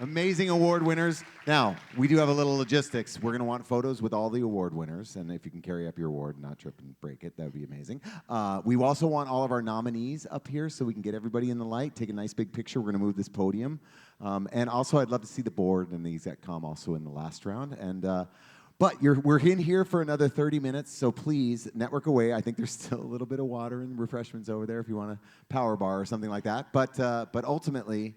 Amazing award winners. Now, we do have a little logistics. We're going to want photos with all the award winners, and if you can carry up your award, not trip and break it, that would be amazing. We also want all of our nominees up here so we can get everybody in the light, take a nice big picture. We're going to move this podium. And also, I'd love to see the board and the exec comm also in the last round. And but we're in here for another 30 minutes, so please network away. I think there's still a little bit of water and refreshments over there if you want a power bar or something like that. But ultimately,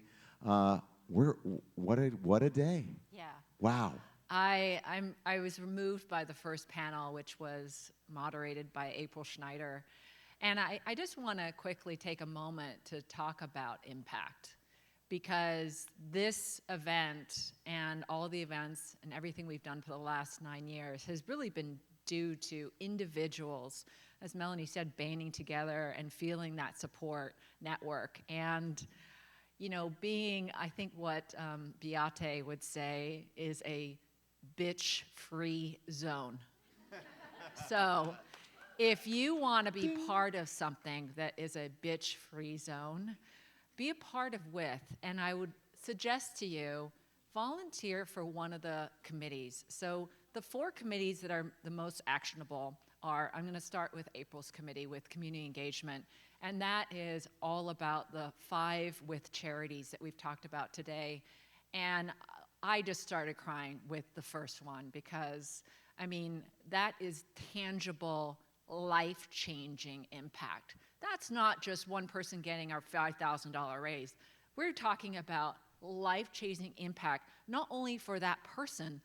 what a day. Yeah. Wow. I was removed by the first panel, which was moderated by April Schneider. And I just want to quickly take a moment to talk about impact, because this event and all the events and everything we've done for the last 9 years has really been due to individuals, as Melanie said, banding together and feeling that support network. And you know, being, I think what Beate would say is a bitch-free zone. So if you want to be part of something that is a bitch-free zone, be a part of WiTH. And I would suggest to you, volunteer for one of the committees. So the 4 committees that are the most actionable are, I'm going to start with April's committee with community engagement. And that is all about the 5 WiTH charities that we've talked about today. And I just started crying with the first one because, I mean, that is tangible, life-changing impact. That's not just one person getting our $5,000 raise. We're talking about life-changing impact, not only for that person,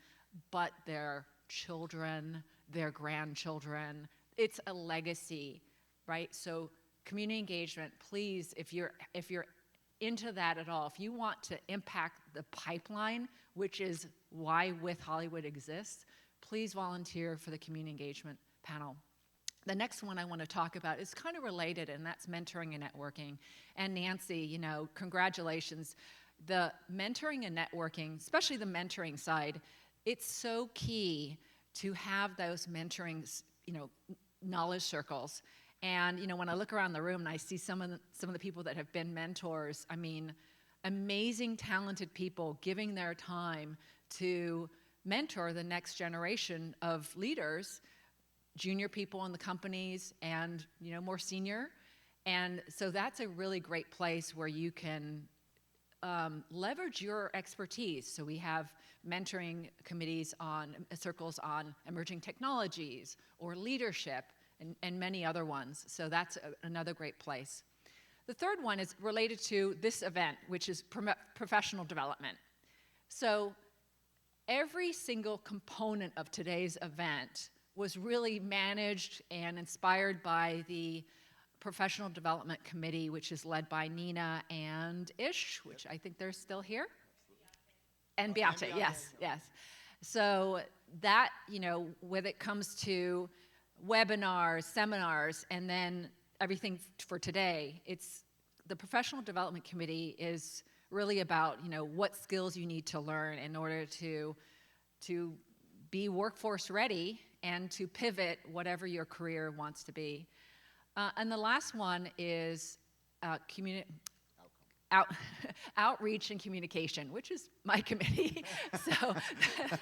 but their children, their grandchildren. It's a legacy, right? So community engagement, please, if you're into that at all, if you want to impact the pipeline, which is why WiTH Hollywood exists, please volunteer for the community engagement panel. The next one I want to talk about is kind of related, and that's mentoring and networking. And Nancy, you know, congratulations. The mentoring and networking, especially the mentoring side, it's so key to have those mentoring, you know, knowledge circles. And you know, when I look around the room and I see some of the people that have been mentors, I mean, amazing, talented people giving their time to mentor the next generation of leaders, junior people in the companies, and you know, more senior. And so that's a really great place where you can leverage your expertise. So we have mentoring committees on circles on emerging technologies or leadership, and many other ones. So that's another great place. The third one is related to this event, which is professional development. So every single component of today's event was really managed and inspired by the Professional Development Committee, which is led by Nina and Ish, which I think they're still here. And Beate, yes, yes. So that, you know, when it comes to webinars, seminars, and then everything for today, it's the Professional Development Committee is really about, you know, what skills you need to learn in order to be workforce ready and to pivot whatever your career wants to be. And the last one is outreach and communication, which is my committee. So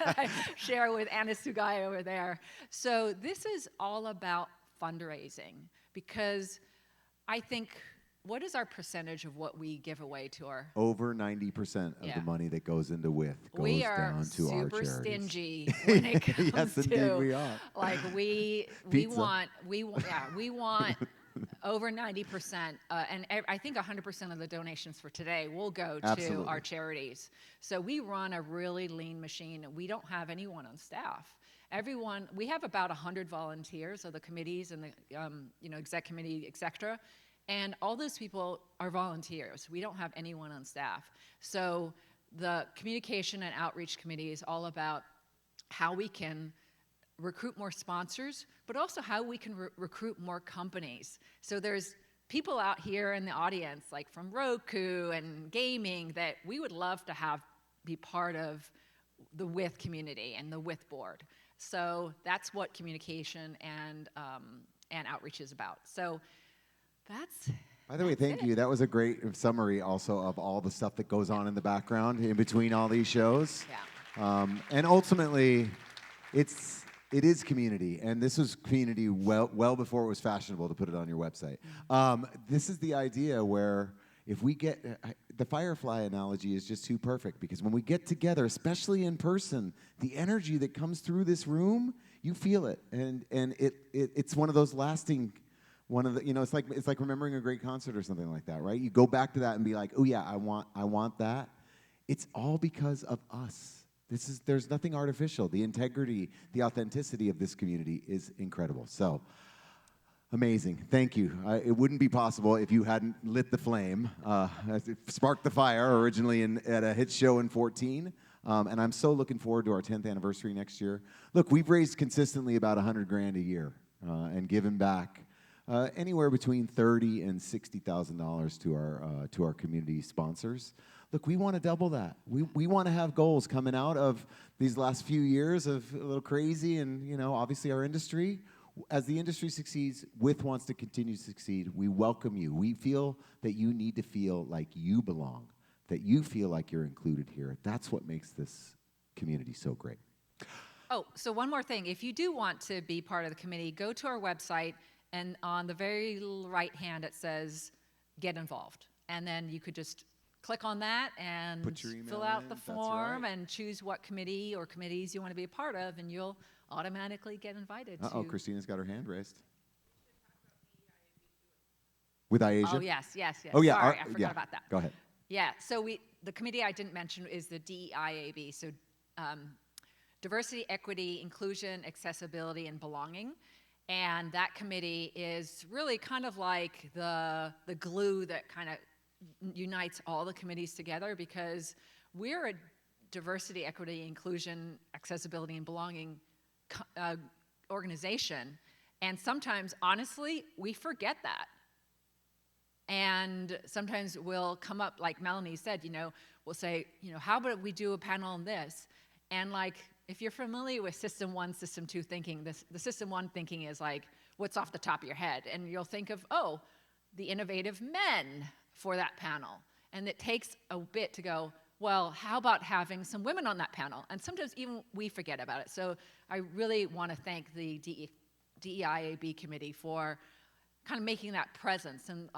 I share with Anna Sugai over there. So this is all about fundraising, because I think, what is our percentage of what we give away to our? Over 90% of the money that goes into WiTH goes down to our charities. We are super stingy when it comes yes, to, indeed we are. Like we want over 90%, and I think 100% of the donations for today will go to our charities. So we run a really lean machine, and we don't have anyone on staff. We have about 100 volunteers of the committees and the you know, exec committee, et cetera. And all those people are volunteers. We don't have anyone on staff. So the communication and outreach committee is all about how we can recruit more sponsors, but also how we can recruit more companies. So there's people out here in the audience, like from Roku and gaming, that we would love to have be part of the WiTH community and the WiTH board. So that's what communication and outreach is about. So By the way, thank you. That was a great summary also of all the stuff that goes on in the background in between all these shows. Yeah. And ultimately, it is community, and this was community well before it was fashionable to put it on your website. This is the idea where if we get, the firefly analogy is just too perfect, because when we get together, especially in person, the energy that comes through this room, you feel it, and it's one of those lasting. It's like remembering a great concert or something like that, right? You go back to that and be like, oh yeah, I want that. It's all because of us. There's nothing artificial. The integrity, the authenticity of this community is incredible. So, amazing. Thank you. It wouldn't be possible if you hadn't lit the flame, sparked the fire originally at a hit show in 2014. And I'm so looking forward to our 10th anniversary next year. Look, we've raised consistently about $100,000 a year and given back anywhere between $30,000 and $60,000 to our community sponsors. Look, we want to double that. We want to have goals coming out of these last few years of a little crazy, and obviously our industry. As the industry succeeds, WiTH wants to continue to succeed. We welcome you. We feel that you need to feel like you belong, that you feel like you're included here. That's what makes this community so great. Oh, so one more thing. If you do want to be part of the committee, go to our website, and on the very right hand it says Get Involved. And then you could just click on that and fill out the form and choose what committee or committees you want to be a part of, and you'll automatically get invited to. Christina's got her hand raised. With IAsia? Oh, yes. Oh, yeah. Sorry, I forgot about that. Go ahead. Yeah, so the committee I didn't mention is the DEIAB, so Diversity, Equity, Inclusion, Accessibility, and Belonging. And that committee is really kind of like the glue that kind of unites all the committees together, because we're a diversity, equity, inclusion, accessibility, and belonging organization. And sometimes, honestly, we forget that. And sometimes we'll come up, like Melanie said, we'll say, how about we do a panel on this? And if you're familiar with System 1, System 2 thinking, the System 1 thinking is like, what's off the top of your head? And you'll think of, the innovative men for that panel. And it takes a bit to go, well, how about having some women on that panel? And sometimes even we forget about it. So I really want to thank the DEIAB committee for kind of making that presence and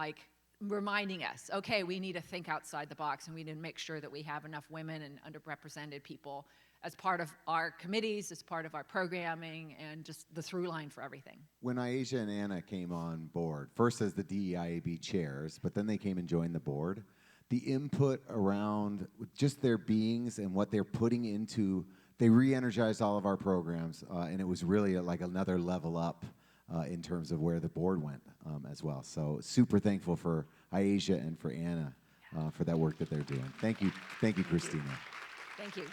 reminding us, okay, we need to think outside the box, and we need to make sure that we have enough women and underrepresented people as part of our committees, as part of our programming, and just the through line for everything. When Aisha and Anna came on board, first as the DEIAB chairs, but then they came and joined the board, the input around just their beings and what they're putting into, they re-energized all of our programs, and it was really like another level up in terms of where the board went as well. So super thankful for Aisha and for Anna for that work that they're doing. Thank you, Christina. Thank you.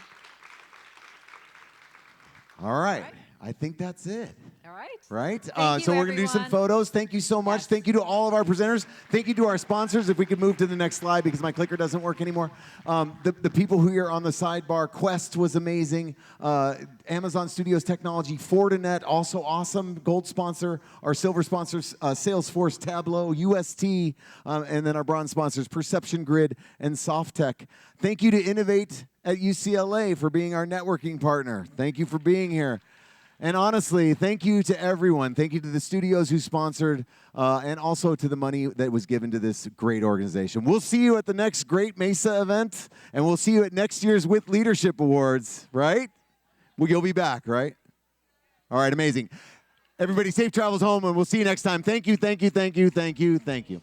All right. I think that's it. All right. Right? Thank you, so we're going to do some everyone. photos. Thank you so much. Yes. Thank you to all of our presenters. Thank you to our sponsors. If we could move to the next slide because my clicker doesn't work anymore. The people who are on the sidebar, Quest was amazing. Amazon Studios Technology, Fortinet, also awesome. Gold sponsor. Our silver sponsors, Salesforce, Tableau, UST, and then our bronze sponsors, Perception Grid and Softtech. Thank you to Innovate at UCLA for being our networking partner. Thank you for being here. And honestly, thank you to everyone. Thank you to the studios who sponsored, and also to the money that was given to this great organization. We'll see you at the next great MESA event, and we'll see you at next year's WiTH Leadership Awards, right? Well, you'll be back, right? All right, amazing. Everybody, safe travels home, and we'll see you next time. Thank you, thank you, thank you, thank you, thank you.